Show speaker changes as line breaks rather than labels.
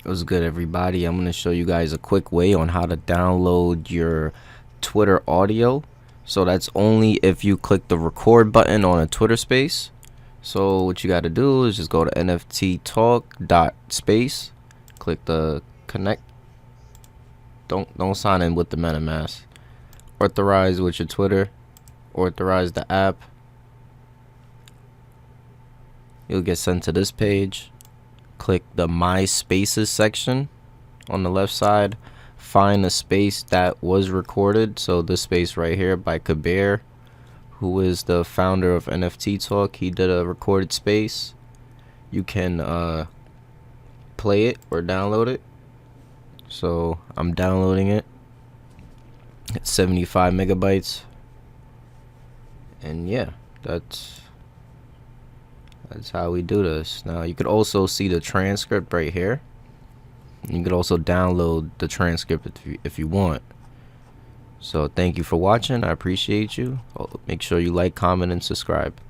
What's good, everybody? I'm going to show you guys a quick way on how to download your Twitter audio. So that's only if you click the record button on a Twitter space. So what you got to do is just go to NFT Talk space, click the connect. Don't sign in with the MetaMask. Authorize with your Twitter. Authorize the app. You'll get sent to this page. Click the My Spaces section on the left side. Find the space that was recorded. So this space right here by Kabir, who is the founder of NFT Talk. He did a recorded space. You can play it or download it. So I'm downloading it. It's 75 megabytes. And yeah, that's how we do this. Now you could also see the transcript right here. You could also download the transcript if you want. So thank you for watching. I appreciate you. Make sure you like, comment, and subscribe.